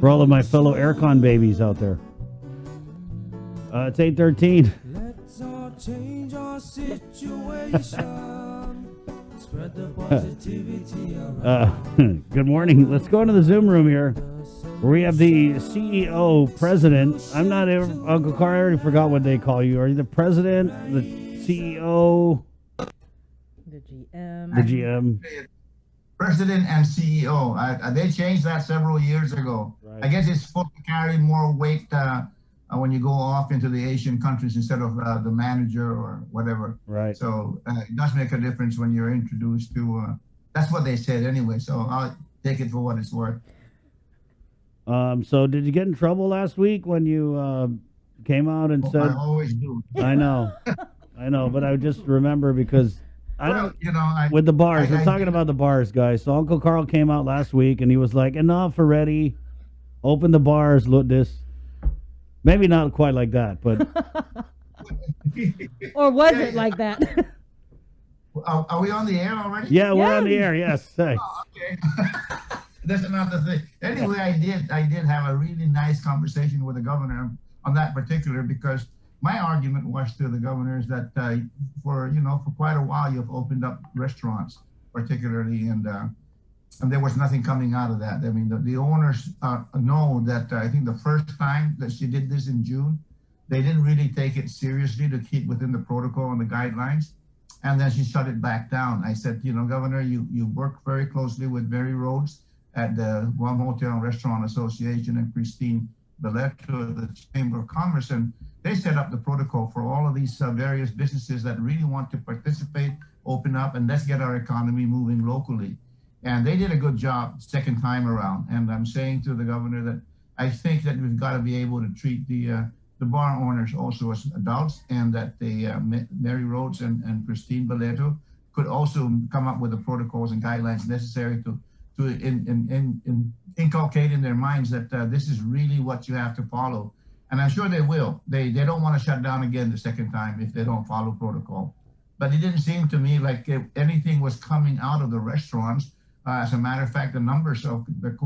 For all of my fellow aircon babies out there. It's 8:13. Let's all change our situation. Spread the positivity around. Good morning. Let's go into the Zoom room here, where we have the CEO, president. I'm not Uncle Carl. I already forgot what they call you. Are you the president, the CEO, The GM. the GM? President and CEO. They changed that several years ago. Right. I guess it's supposed to carry more weight when you go off into the Asian countries instead of the manager or whatever. Right. So it does make a difference when you're introduced to. That's what they said anyway. So I'll take it for what it's worth. So did you get in trouble last week when you came out and said? I always do. I know, but I just remember because I Well, don't. With the bars, we're talking about the bars, guys. So Uncle Carl came out last week and he was like, "Enough already. Open the bars. Look this." Maybe not quite like that, but Or was it like that? Are we on the air already? yeah, we're on the Yeah. air. Yes. Hey. Okay. That's another thing. Anyway, I did have a really nice conversation with the governor on that particular, because my argument was to the governors that for quite a while you've opened up restaurants, particularly, and there was nothing coming out of that. I mean, the owners know that I think the first time that she did this in June, they didn't really take it seriously to keep within the protocol and the guidelines. And then she shut it back down. I said, Governor, you work very closely with Mary Rhodes at the Guam Hotel and Restaurant Association and Christine Belletto at the Chamber of Commerce. And they set up the protocol for all of these various businesses that really want to participate, open up, and let's get our economy moving locally. And they did a good job second time around. And I'm saying to the governor that I think that we've got to be able to treat the bar owners also as adults, and that the Mary Rhodes and Christine Belletto could also come up with the protocols and guidelines necessary to inculcate in their minds that this is really what you have to follow. And I'm sure they will. They don't want to shut down again the second time if they don't follow protocol. But it didn't seem to me like anything was coming out of the restaurants. As a matter of fact, the numbers of the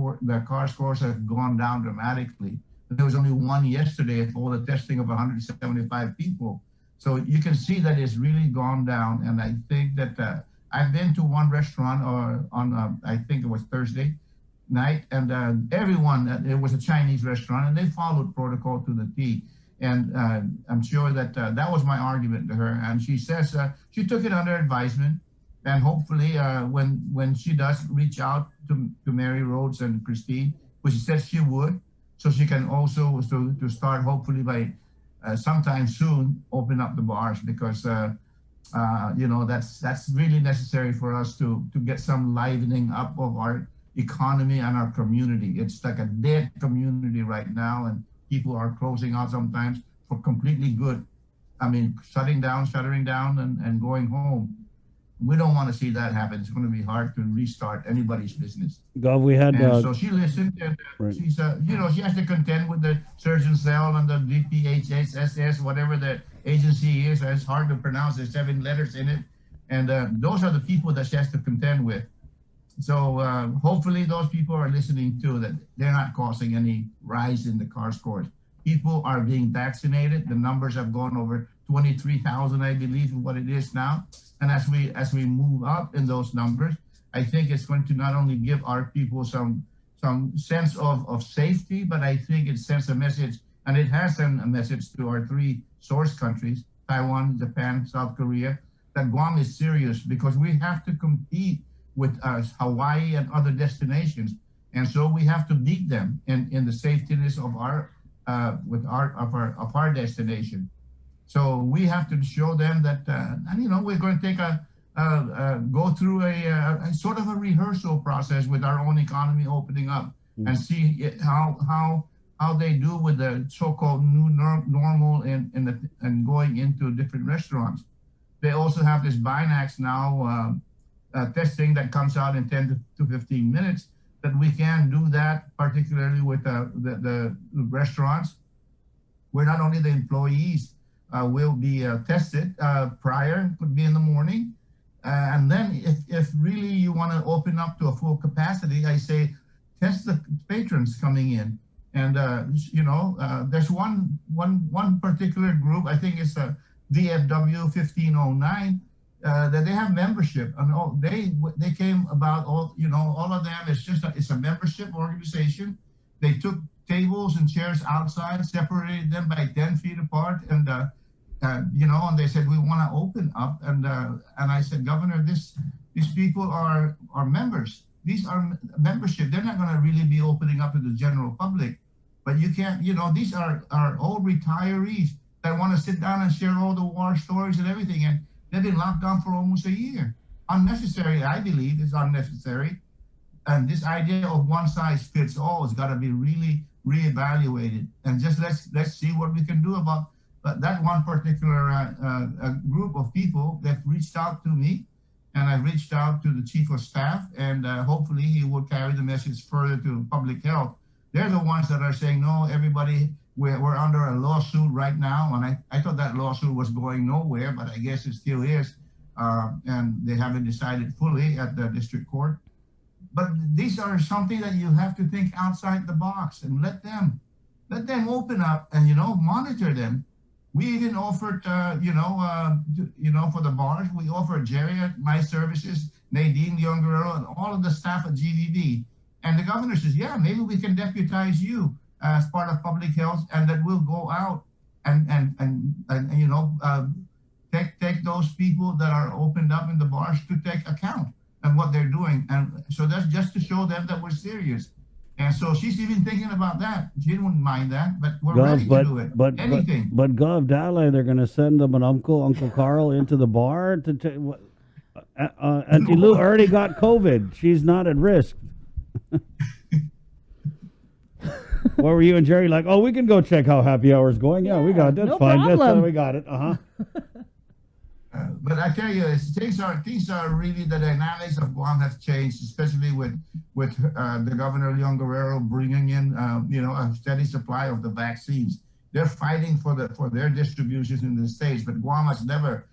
car scores have gone down dramatically. There was only one yesterday for all the testing of 175 people. So you can see that it's really gone down. And I think that I've been to one restaurant on I think it was Thursday night, and everyone, it was a Chinese restaurant, and they followed protocol to the T. And I'm sure that that was my argument to her. And she says she took it under advisement. And hopefully when she does reach out to Mary Rhodes and Christine, which she said she would, so she can also to start hopefully by sometime soon open up the bars, because that's really necessary for us to get some livening up of our economy and our community. It's like a dead community right now, and people are closing out sometimes for completely good. I mean, shuttering down and going home. We don't want to see that happen. It's going to be hard to restart anybody's business. Gov, we had. So she listened, and right. She's, she has to contend with the Surgeon Cell and the DPHSS, whatever the agency is. It's hard to pronounce. There's 7 letters in it, and those are the people that she has to contend with. So hopefully those people are listening too, that they're not causing any rise in the car scores. People are being vaccinated. The numbers have gone over 23,000, I believe, is what it is now. And as we move up in those numbers, I think it's going to not only give our people some sense of safety, but I think it sends a message, and it has sent a message to our 3 source countries, Taiwan, Japan, South Korea, that Guam is serious, because we have to compete with Hawaii and other destinations. And so we have to beat them in the safetiness of our destination. So we have to show them that, we're going to take go through a sort of a rehearsal process with our own economy opening up, and see how they do with the so-called new normal and going into different restaurants. They also have this Binax now testing that comes out in 10 to 15 minutes, that we can do that, particularly with the restaurants, where not only the employees will be tested prior, could be in the morning. And then if really you want to open up to a full capacity, I say test the patrons coming in. And there's one particular group, I think it's a DFW 1509, that they have membership, and they came about all of them. It's a membership organization. They took tables and chairs outside, separated them by 10 feet apart, and and they said we want to open up, and I said, Governor, these people are members. These are membership. They're not going to really be opening up to the general public, but you can't. These are old retirees that want to sit down and share all the war stories and everything, and they've been locked down for almost a year. Unnecessary, I believe, is unnecessary. And this idea of one size fits all has got to be really reevaluated. And just let's see what we can do about that one particular group of people that reached out to me, and I reached out to the chief of staff, and hopefully he will carry the message further to public health. They're the ones that are saying, no, everybody, we're under a lawsuit right now, and I thought that lawsuit was going nowhere, but I guess it still is, and they haven't decided fully at the district court. But these are something that you have to think outside the box and let them open up and monitor them. We even offered for the bars, we offered Jerry at my services, Nadine Young-Guerrero, and all of the staff at GVB. And the governor says, yeah, maybe we can deputize you as part of public health, and that we'll go out and take those people that are opened up in the bars to take account of what they're doing. And so that's just to show them that we're serious. And so she's even thinking about that. She wouldn't mind that, but we're ready to do it. Anything. But Gov Dally, they're going to send them an Uncle Carl into the bar to Auntie Lou already got COVID. She's not at risk. What were you and Jerry like? Oh, we can go check how happy hour's going. Yeah, we got it. That's no fine. problem. We got it. But I tell you, things are really, the dynamics of Guam have changed, especially with the Governor Leon Guerrero bringing in a steady supply of the vaccines. They're fighting for their distributions in the States, but Guam has never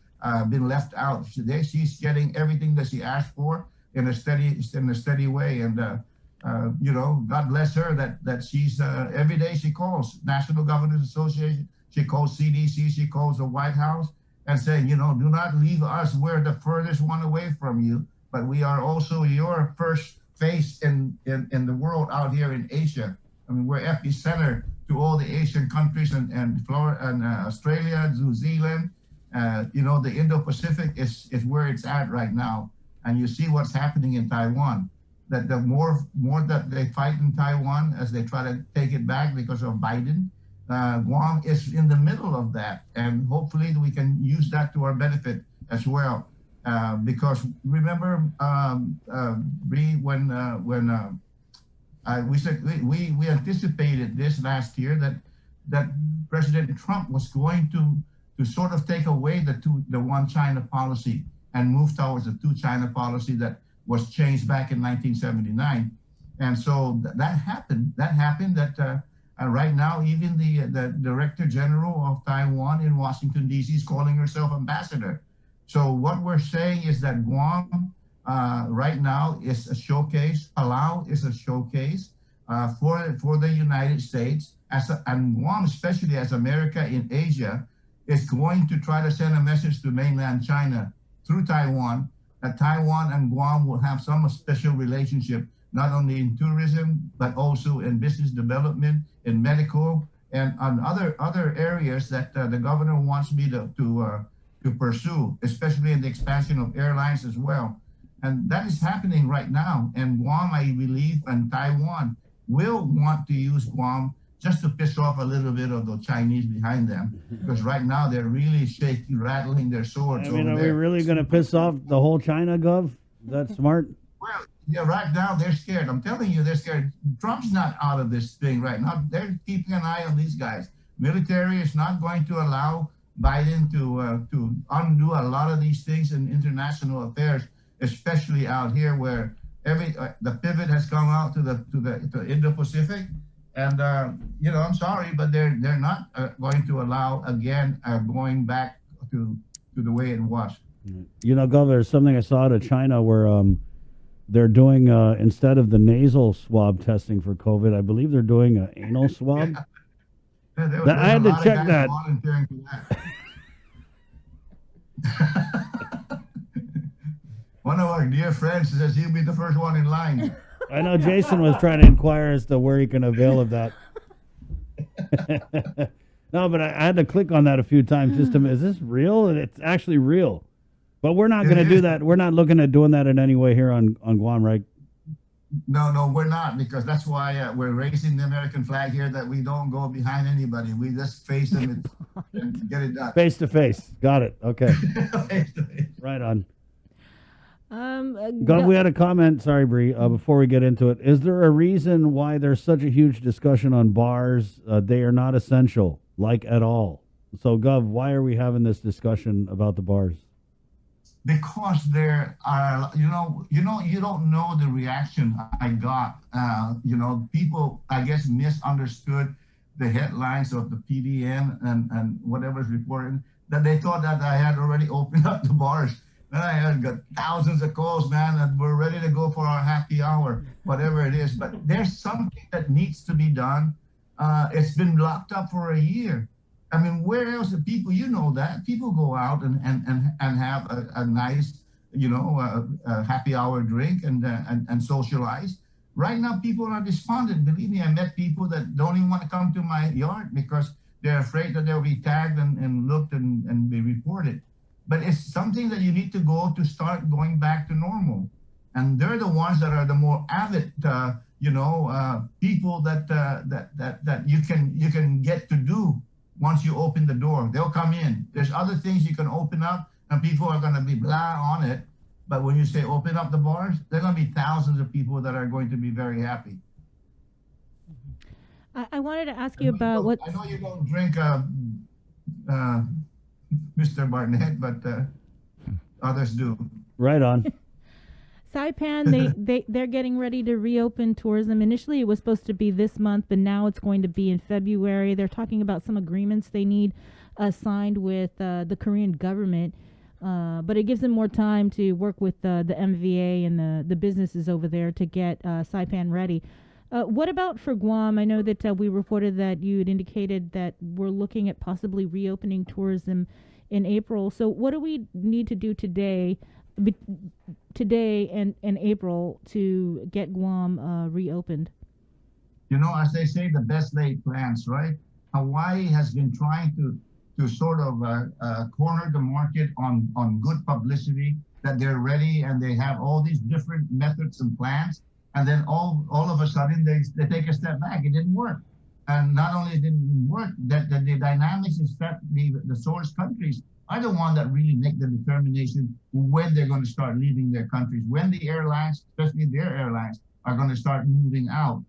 been left out. She's getting everything that she asked for in a steady way, and God bless her that she's every day she calls National Governors Association, she calls CDC, she calls the White House, and saying, do not leave us. We're the furthest one away from you, but we are also your first face in the world out here in Asia. I mean, we're epicenter to all the Asian countries and Florida and Australia, New Zealand. The Indo-Pacific is where it's at right now. And you see what's happening in Taiwan. That the more that they fight in Taiwan as they try to take it back because of Biden, Guam is in the middle of that, and hopefully we can use that to our benefit as well. Because remember, Bree, when we said we anticipated this last year that President Trump was going to sort of take away the one China policy and move towards the two China policy that was changed back in 1979, and so that happened. Right now, even the Director General of Taiwan in Washington, D.C. is calling herself ambassador. So what we're saying is that Guam right now is a showcase. Palau is a showcase for the United States. And Guam, especially as America in Asia, is going to try to send a message to mainland China through Taiwan, that Taiwan and Guam will have some special relationship, not only in tourism, but also in business development, in medical, and on other areas that the governor wants me to pursue, especially in the expansion of airlines as well. And that is happening right now. And Guam, I believe, and Taiwan will want to use Guam just to piss off a little bit of the Chinese behind them, because right now they're really shaking, rattling their swords. I mean, are we really going to piss off the whole China, Gov? That's smart. Well, yeah, right now they're scared. I'm telling you, they're scared. Trump's not out of this thing right now. They're keeping an eye on these guys. Military is not going to allow Biden to undo a lot of these things in international affairs, especially out here where the pivot has come out to the Indo-Pacific. And I'm sorry, but they're not going to allow again going back to the way it was. Gov, there's something I saw out of China where they're doing instead of the nasal swab testing for COVID, I believe they're doing an anal swab. There's I had a to lot of check guys that. volunteering for that. One of our dear friends says he'll be the first one in line. I know Jason was trying to inquire as to where he can avail of that. No, but I had to click on that a few times just to, is this real? And it's actually real. But we're not going to do that. We're not looking at doing that in any way here on Guam, right? No, we're not, because that's why we're raising the American flag here, that we don't go behind anybody. We just face them and get it done. Face to face. Got it. Okay. Face to face. Right on. No- We had a comment, sorry, Bree, before we get into it. Is there a reason why there's such a huge discussion on bars? They are not essential, like at all. So, Gov, why are we having this discussion about the bars? Because there are, you don't know the reaction I got. People, I guess, misunderstood the headlines of the PDN and whatever's reported, that they thought that I had already opened up the bars. And I had got thousands of calls, man, and we're ready to go for our happy hour, whatever it is. But there's something that needs to be done. It's been locked up for a year. I mean, where else do people, that people go out and have a nice, happy hour drink and socialize. Right now, people are despondent. Believe me, I met people that don't even want to come to my yard because they're afraid that they'll be tagged and looked and be reported. But it's something that you need to go to start going back to normal. And they're the ones that are the more avid, people that you can get to do. Once you open the door, they'll come in. There's other things you can open up and people are going to be blah on it. But when you say open up the bars, there are going to be thousands of people that are going to be very happy. I wanted to ask you about what. I know you don't drink, Mr. Barnett, but others do. Right on. Saipan, they're getting ready to reopen tourism. Initially, it was supposed to be this month, but now it's going to be in February. They're talking about some agreements they need signed with the Korean government, but it gives them more time to work with the MVA and the businesses over there to get Saipan ready. What about for Guam? I know that we reported that you had indicated that we're looking at possibly reopening tourism in April. So what do we need to do today and April to get Guam reopened? As they say, the best laid plans, right? Hawaii has been trying to sort of corner the market on good publicity, that they're ready and they have all these different methods and plans. And then all of a sudden they take a step back. It didn't work. And not only did it work, that the dynamics is that the source countries are the one that really make the determination when they're going to start leaving their countries, when the airlines, especially their airlines, are going to start moving out.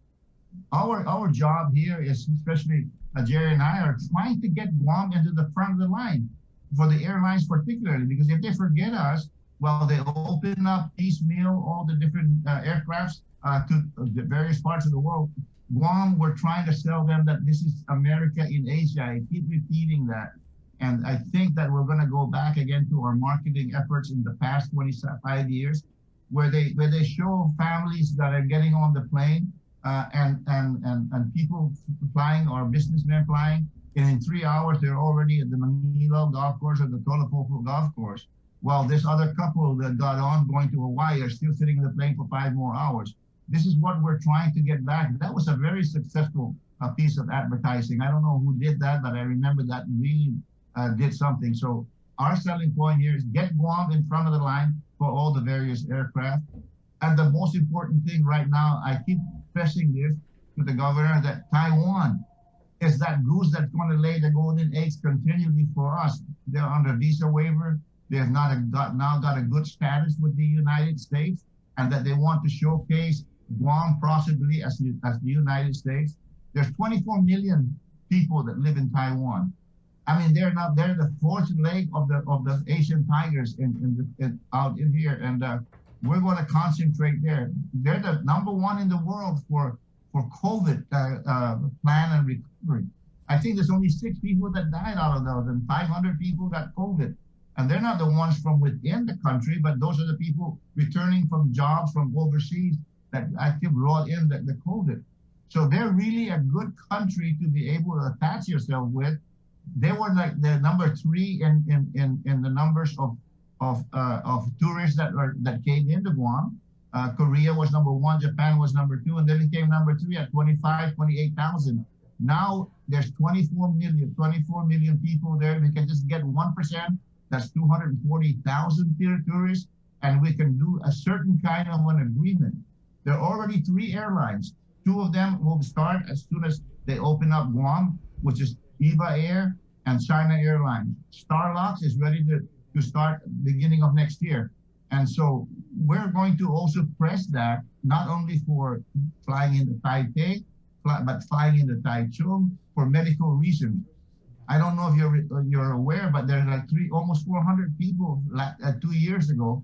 Our job here is, especially Jerry and I, are trying to get Guam into the front of the line for the airlines particularly, because if they forget us, well, they open up piecemeal all the different aircrafts to the various parts of the world. Guam, we're trying to sell them that this is America in Asia. I keep repeating that. And I think that we're going to go back again to our marketing efforts in the past 25 years, where they show families that are getting on the plane and people flying, or businessmen flying, and in 3 hours they're already at the Manila golf course or the Tolopoko golf course. While this other couple that got on going to Hawaii are still sitting in the plane for 5 more hours. This is what we're trying to get back. That was a very successful piece of advertising. I don't know who did that, but I remember that really did something. So our selling point here is get Guam in front of the line for all the various aircraft. And the most important thing right now, I keep pressing this to the governor, that Taiwan is that goose that's going to lay the golden eggs continually for us. They're under visa waiver. They have now got a good status with the United States, and that they want to showcase Guam possibly as the United States. There's 24 million people that live in Taiwan. I mean, they're the fourth leg of the Asian tigers out in here, and we're going to concentrate there. They're the number one in the world for COVID plan and recovery. I think there's only 6 people that died out of those, and 500 people got COVID. And they're not the ones from within the country, but those are the people returning from jobs from overseas that actually brought in the COVID. So they're really a good country to be able to attach yourself with. They were like the number 3 in the numbers of tourists that came into Guam. Korea was number 1, Japan was number 2, and they became number 3 at 28,000. Now there's 24 million people there. We can just get 1%. That's 240,000 tourists, and we can do a certain kind of an agreement. There are already 3 airlines. 2 of them will start as soon as they open up Guam, which is EVA Air and China Airlines. Starlux is ready to start beginning of next year. And so we're going to also press that, not only for flying into Taipei, but flying into Taichung for medical reasons. I don't know if you're aware, but there's like almost 400 people 2 years ago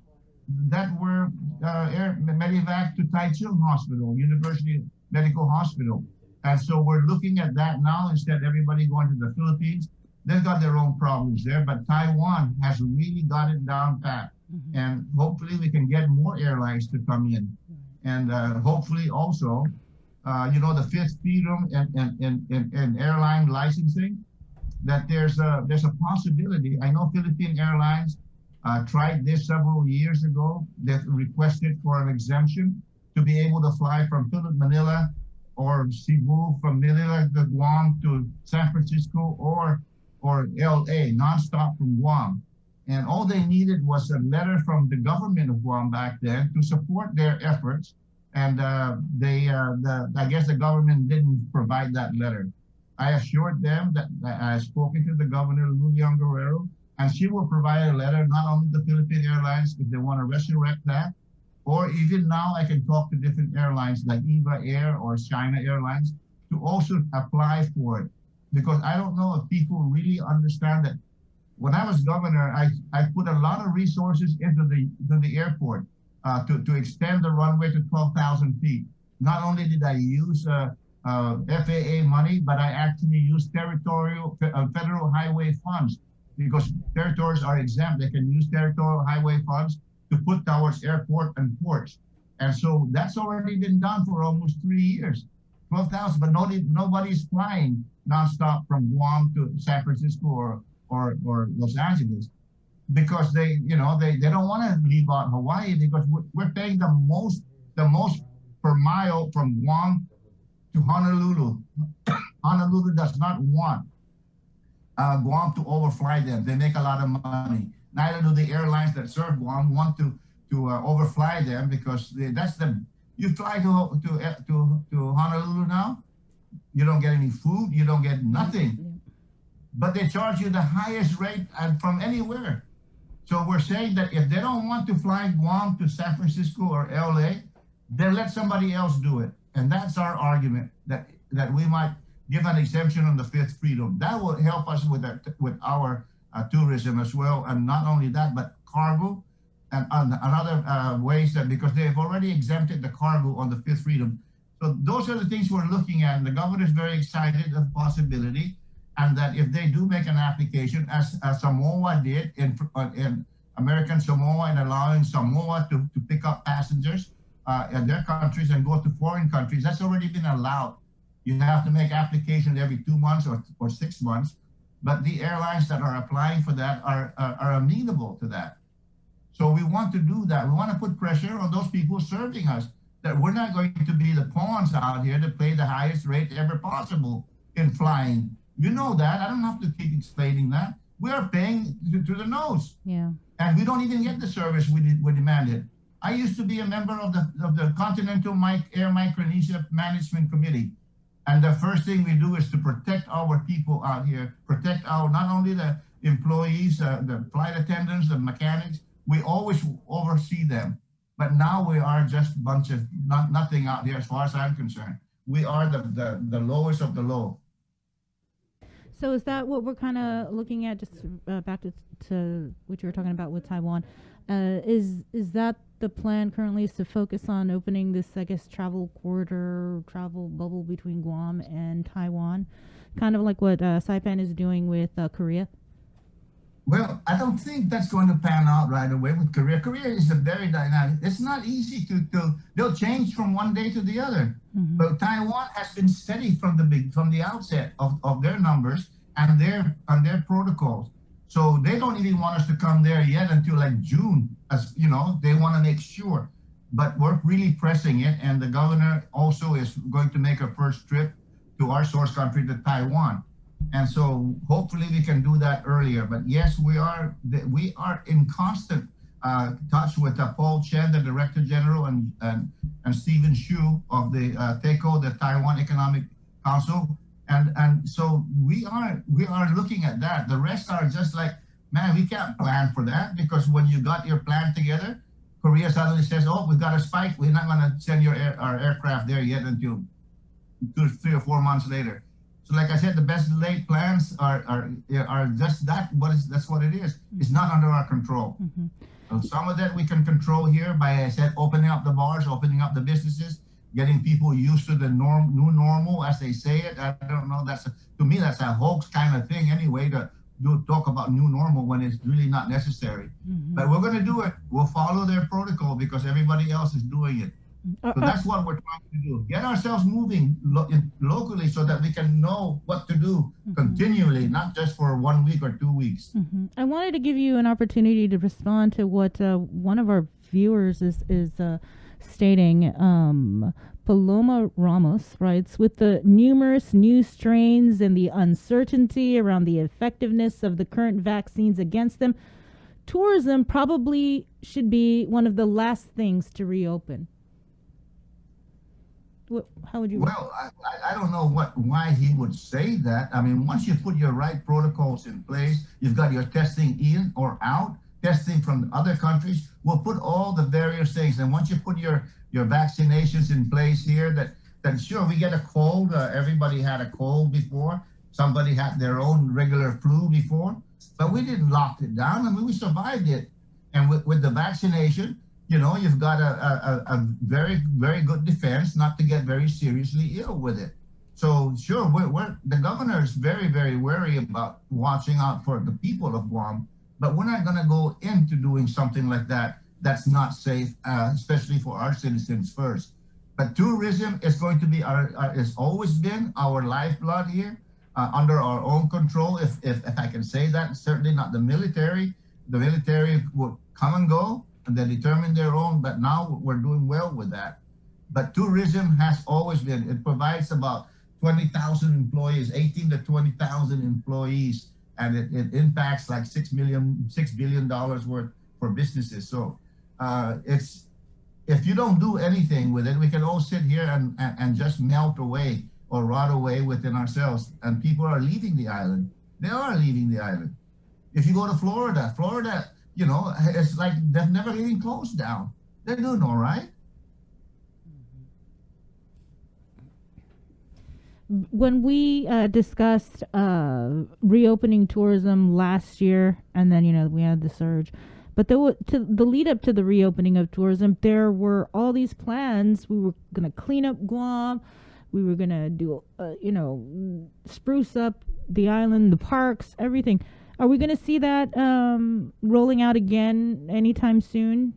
that were medevac to Taichung Hospital, University Medical Hospital. And so we're looking at that now instead of everybody going to the Philippines. They've got their own problems there, but Taiwan has really got it down pat. Mm-hmm. And hopefully we can get more airlines to come in. And hopefully also, the 5th freedom and airline licensing, that there's a possibility. I know Philippine Airlines tried this several years ago. They requested for an exemption to be able to fly from Manila or Cebu, from Manila to Guam to San Francisco or LA, nonstop from Guam. And all they needed was a letter from the government of Guam back then to support their efforts. And I guess the government didn't provide that letter. I assured them that I spoken to the governor, Luliang Guerrero, and she will provide a letter not only to Philippine Airlines if they want to resurrect that, or even now I can talk to different airlines like EVA Air or China Airlines to also apply for it. Because I don't know if people really understand that when I was governor, I put a lot of resources into the airport to extend the runway to 12,000 feet. Not only did I use FAA money, but I actually used federal highway funds, because territories are exempt. They can use territorial highway funds to put towards airport and ports. And so that's already been done for almost 3 years. 12,000, but nobody's flying nonstop from Guam to San Francisco or Los Angeles, because they don't want to leave out Hawaii, because we're paying the most per mile from Guam to Honolulu. Honolulu does not want Guam to overfly them. They make a lot of money. Neither do the airlines that serve Guam want to overfly them, because you fly to Honolulu now, you don't get any food, you don't get nothing. But they charge you the highest rate from anywhere. So we're saying that if they don't want to fly Guam to San Francisco or LA, then let somebody else do it. And that's our argument, that we might give an exemption on the 5th freedom. That will help us with our tourism as well. And not only that, but cargo and other ways, that because they've already exempted the cargo on the 5th freedom. So those are the things we're looking at. And the governor is very excited of the possibility. And that if they do make an application, as Samoa did in American Samoa, and allowing Samoa to pick up passengers in their countries and go to foreign countries, that's already been allowed. You have to make applications every 2 months or 6 months. But the airlines that are applying for that are amenable to that. So we want to do that. We want to put pressure on those people serving us, that we're not going to be the pawns out here to pay the highest rate ever possible in flying. You know that. I don't have to keep explaining that. We are paying to the nose. Yeah. And we don't even get the service we demanded. I used to be a member of the Continental Air Micronesia Management Committee. And the first thing we do is to protect our people out here, protect not only the employees, the flight attendants, the mechanics. We always oversee them. But now we are just a bunch of nothing out here as far as I'm concerned. We are the lowest of the low. So is that what we're kind of looking at, just back to what you were talking about with Taiwan? Is that the plan currently, is to focus on opening this, I guess, travel bubble between Guam and Taiwan? Kind of like what Saipan is doing with Korea? Well, I don't think that's going to pan out right away with Korea. Korea is a very dynamic. It's not easy to they'll change from one day to the other. But Taiwan has been steady from the outset of their numbers and their protocols. So they don't even want us to come there yet until like June. As you know, they want to make sure. But we're really pressing it, and the governor also is going to make a first trip to our source country, to Taiwan. And so hopefully we can do that earlier. But yes, we are in constant touch with Paul Chen, the Director General, and Stephen Shu of the TECO, the Taiwan Economic Council. And so we are looking at that. The rest are just like, man, we can't plan for that, because when you got your plan together, Korea suddenly says, oh, we've got a spike. We're not going to send our aircraft there yet until 3 or 4 months later. So like I said, the best laid plans are just that. That's what it is. It's not under our control. So some of that we can control here by, I said, opening up the bars, opening up the businesses, getting people used to the new normal, as they say it. I don't know. To me, that's a hoax kind of thing anyway, to talk about new normal when it's really not necessary. But we're going to do it. We'll follow their protocol because everybody else is doing it. So that's what we're trying to do. Get ourselves moving locally so that we can know what to do continually, not just for 1 week or 2 weeks. I wanted to give you an opportunity to respond to what one of our viewers is stating. Paloma Ramos writes, with the numerous new strains and the uncertainty around the effectiveness of the current vaccines against them, tourism probably should be one of the last things to reopen. How would you? Well, I don't know why he would say that. I mean, once you put your right protocols in place, you've got your testing in or out, testing from other countries. We'll put all the various things, and once you put your vaccinations in place here, that sure, we get a cold. Everybody had a cold before. Somebody had their own regular flu before, but we didn't lock it down. I mean, we survived it. And with the vaccination, you know, you've got a very, very good defense not to get very seriously ill with it. So sure, the governor is very, very wary about watching out for the people of Guam, but we're not going to go into doing something like that that's not safe, especially for our citizens first. But tourism is going to be has always been our lifeblood here, under our own control, if I can say that. Certainly not the military. The military would come and go, and they determine their own, but now we're doing well with that. But tourism has always been, it provides about 20,000 employees, 18 to 20,000 employees, and it impacts like $6 billion worth for businesses. So if you don't do anything with it, we can all sit here and just melt away or rot away within ourselves. And people are leaving the island. They are leaving the island. If you go to Florida, you know, it's like they've never even closed down. They're doing all right. When we discussed reopening tourism last year, and then, you know, we had the surge, but to the lead up to the reopening of tourism, there were all these plans. We were going to clean up Guam. We were going to do, you know, spruce up the island, the parks, everything. Are we going to see that rolling out again anytime soon?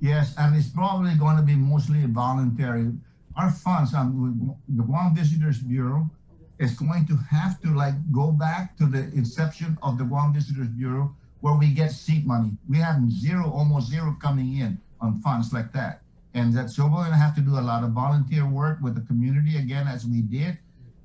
Yes, and it's probably going to be mostly voluntary. Our funds, the Guam Visitors Bureau, is going to have to go back to the inception of the Guam Visitors Bureau, where we get seat money. We have almost zero coming in on funds like that. And so we're going to have to do a lot of volunteer work with the community again, as we did.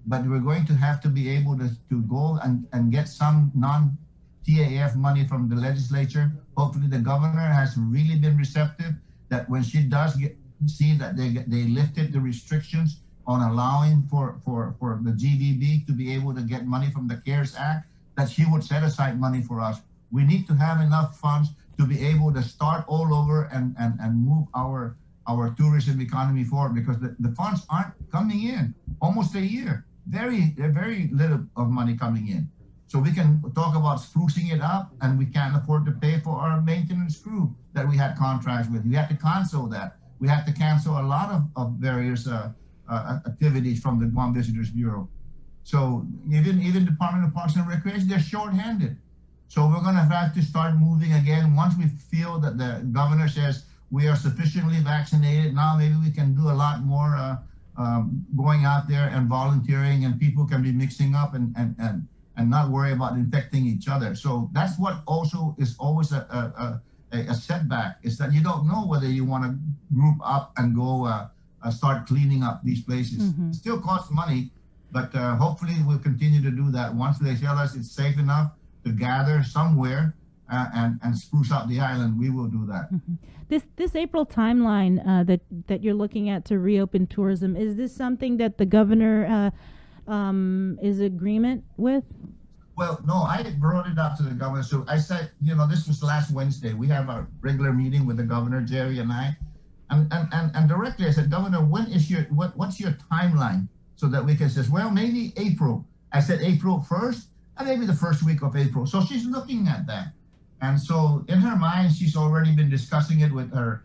But we're going to have to be able to go and get some non-TAF money from the legislature. Hopefully the governor has really been receptive, that when she does see that they lifted the restrictions on allowing for the GVB to be able to get money from the CARES Act, that she would set aside money for us. We need to have enough funds to be able to start all over and move our tourism economy forward, because the funds aren't coming in almost a year. Very little of money coming in. So we can talk about sprucing it up, and we can't afford to pay for our maintenance crew that we had contracts with. We had to cancel that. We had to cancel a lot of various activities from the Guam Visitors Bureau. So even Department of Parks and Recreation, they're short-handed. So we're going to have to start moving again. Once we feel that the governor says we are sufficiently vaccinated, now maybe we can do a lot more going out there and volunteering, and people can be mixing up and not worry about infecting each other. So that's what also is always a setback, is that you don't know whether you want to group up and go start cleaning up these places. It still costs money, but hopefully we'll continue to do that. Once they tell us it's safe enough to gather somewhere and spruce up the island, we will do that. This April timeline that you're looking at to reopen tourism, is this something that the governor is agreement with? Well, no, I brought it up to the governor. So I said, this was last Wednesday. We have a regular meeting with the governor, Jerry and I, and directly I said, Governor, what's your timeline, so that we can say, well, maybe April. I said April 1st, and maybe the first week of April. So she's looking at that. And so in her mind, she's already been discussing it with her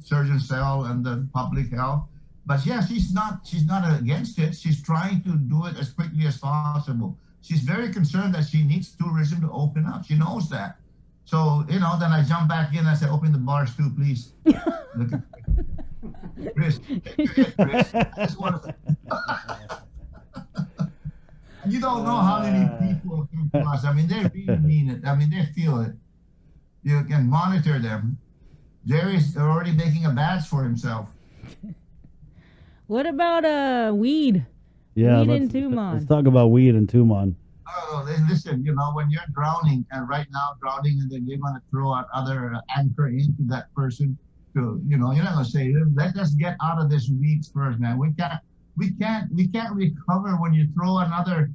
surgeon cell and the public health. But yeah, she's not against it. She's trying to do it as quickly as possible. She's very concerned that she needs tourism to open up. She knows that. So, then I jump back in and I say, open the bars too, please. Look at Chris. Chris. I just want to... You don't know how many people come to us. I mean, they really mean it. I mean, they feel it. You can monitor them. Jerry's already making a badge for himself. What about weed? Yeah, weed in Tumon. Let's talk about weed in Tumon. Oh, listen, when you're drowning, and right now drowning, and then you're going to throw out other anchor into that person to, you're not going to say, let us get out of this weeds first, man. We can't recover when you throw another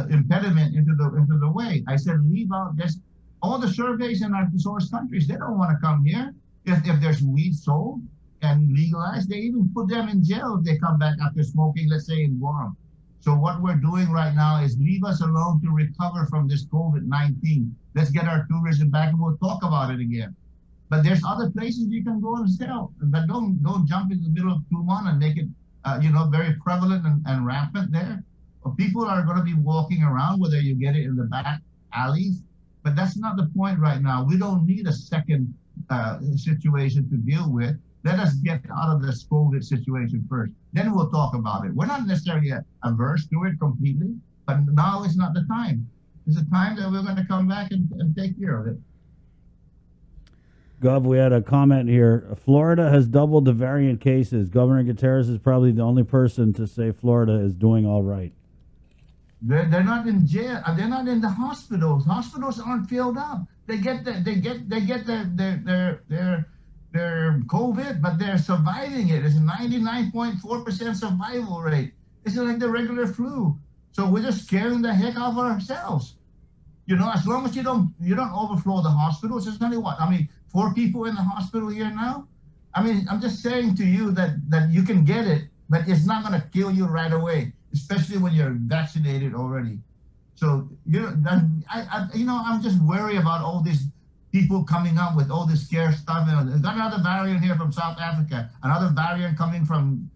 impediment into the way. I said, leave out this. All the surveys in our source countries, they don't want to come here. If there's weed sold and legalized, they even put them in jail if they come back after smoking, let's say in Guam. So what we're doing right now is leave us alone to recover from this COVID-19. Let's get our tourism back, and we'll talk about it again. But there's other places you can go and sell, but don't jump in the middle of Tumon and make it very prevalent and rampant there. People are going to be walking around, whether you get it in the back alleys, but that's not the point right now. We don't need a second situation to deal with. Let us get out of this COVID situation first. Then we'll talk about it. We're not necessarily averse to it completely, but now is not the time. It's a time that we're going to come back and take care of it. Gov, we had a comment here. Florida has doubled the variant cases. Governor Gutierrez is probably the only person to say Florida is doing all right. They're not in jail. They're not in the hospitals. Hospitals aren't filled up. They get their COVID, but they're surviving it. It's a 99.4% survival rate. It's like the regular flu. So we're just scaring the heck out of ourselves. As long as you don't overflow the hospitals. There's only 4 people in the hospital here now. I mean, I'm just saying to you that you can get it, but it's not going to kill you right away, especially when you're vaccinated already. So I'm just worried about all these people coming up with all this scare stuff. There's another variant here from South Africa, another variant coming from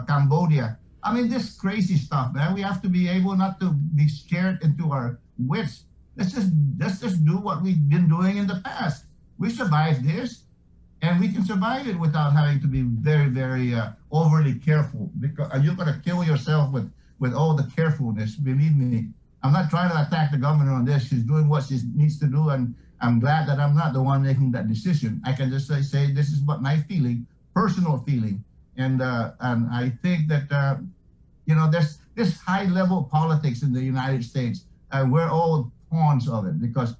Cambodia. I mean, this crazy stuff, man. We have to be able not to be scared into our wits. Let's just do what we've been doing in the past. We survived this, and we can survive it without having to be very, very overly careful. Because you're going to kill yourself with all the carefulness. Believe me, I'm not trying to attack the governor on this. She's doing what she needs to do, and I'm glad that I'm not the one making that decision. I can just say this is what my feeling, personal feeling, and I think that there's this high-level politics in the United States. We're all pawns of it because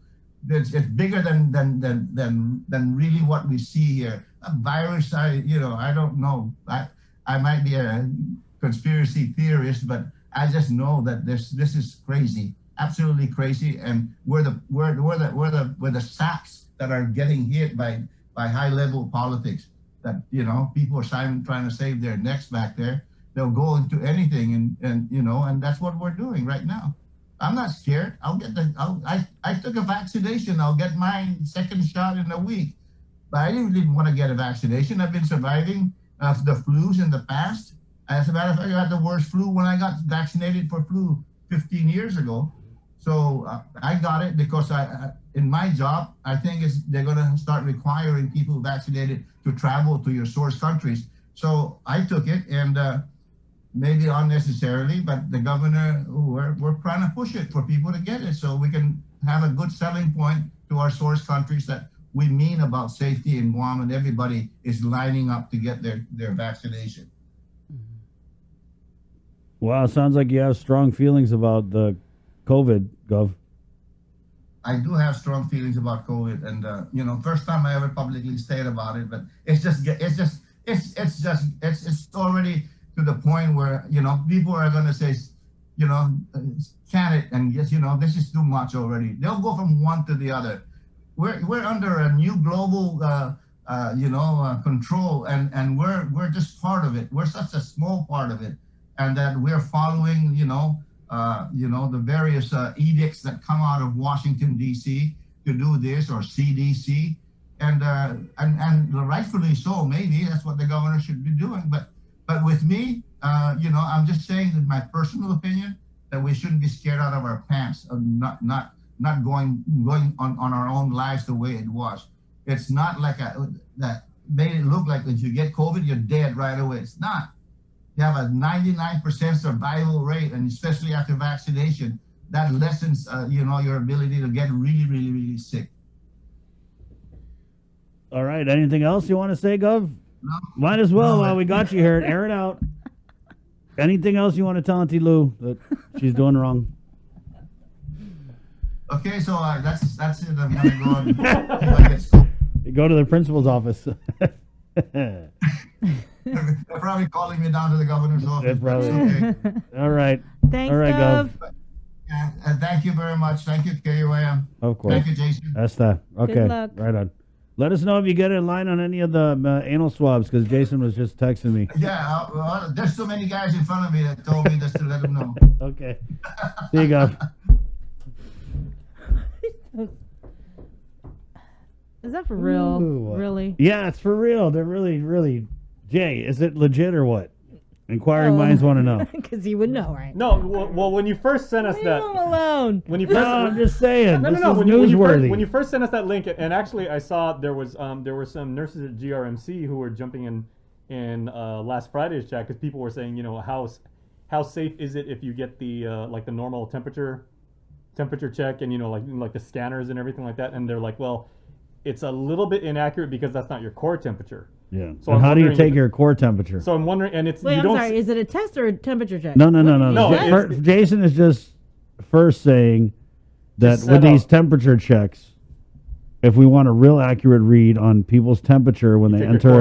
it's bigger than really what we see here. A virus, I don't know. I might be a conspiracy theorist, but I just know that this is crazy, absolutely crazy, and we're the sacks that are getting hit by high-level politics. That people are trying to save their necks back there. They'll go into anything, and that's what we're doing right now. I'm not scared. I took a vaccination. I'll get my second shot in a week. But I didn't want to get a vaccination. I've been surviving the flus in the past. As a matter of fact, I had the worst flu when I got vaccinated for flu 15 years ago. So I got it because in my job, I think they're going to start requiring people vaccinated to travel to your source countries. So I took it, and maybe unnecessarily, but the governor, we're trying to push it for people to get it so we can have a good selling point to our source countries that we mean about safety in Guam, and everybody is lining up to get their vaccination. Wow, sounds like you have strong feelings about the COVID, Gov. I do have strong feelings about COVID, and first time I ever publicly stated about it, but it's already to the point where people are going to say, can it, and yes, this is too much already. They'll go from one to the other. We're under a new global control, and we're just part of it. We're such a small part of it, and that we're following the various edicts that come out of Washington D.C. to do this, or CDC, and rightfully so. Maybe that's what the governor should be doing. But with me, I'm just saying that my personal opinion that we shouldn't be scared out of our pants of not going on our own lives the way it was. It's not like that made it look like if you get COVID, you're dead right away. It's not. You have a 99% survival rate, and especially after vaccination, that lessens your ability to get really, really, really sick. All right. Anything else you want to say, Gov? No? Might as well No, while we got you here. Air it out. Anything else you want to tell Auntie Lou that she's doing wrong? Okay, so that's it. I'm gonna go and if I get school. You go to the principal's office. They're probably calling me down to the governor's office. They're probably- It's okay. All right. Thanks, All right, Gov. Yeah, thank you very much. Thank you, KUAM. Of course. Thank you, Jason. That's that. Okay. Good luck. Right on. Let us know if you get in line on any of the anal swabs, because Jason was just texting me. Yeah, there's so many guys in front of me that told me just to let them know. Okay. See you, Gov. Is that for real? Ooh. Really? Yeah, it's for real. They're really, really. Jay, is it legit or what? Inquiring minds want to know. Because you would know, right? No, well, when you first sent us Leave that, him alone. when you No, first, I'm just saying. no, This no, is when newsworthy. you first sent us that link, and actually I saw there were some nurses at GRMC who were jumping in last Friday's chat because people were saying, how safe is it if you get the like the normal temperature check and like the scanners and everything like that, and they're like, well, it's a little bit inaccurate because that's not your core temperature. Yeah. So And I'm how do you wondering take if- your core temperature? So I'm wondering, and it's Wait, you I'm don't sorry. Is it a test or a temperature check? No. No, What? Jason is just first saying that Just with set these up. temperature checks, if we want a real accurate read on people's temperature when they take your enter core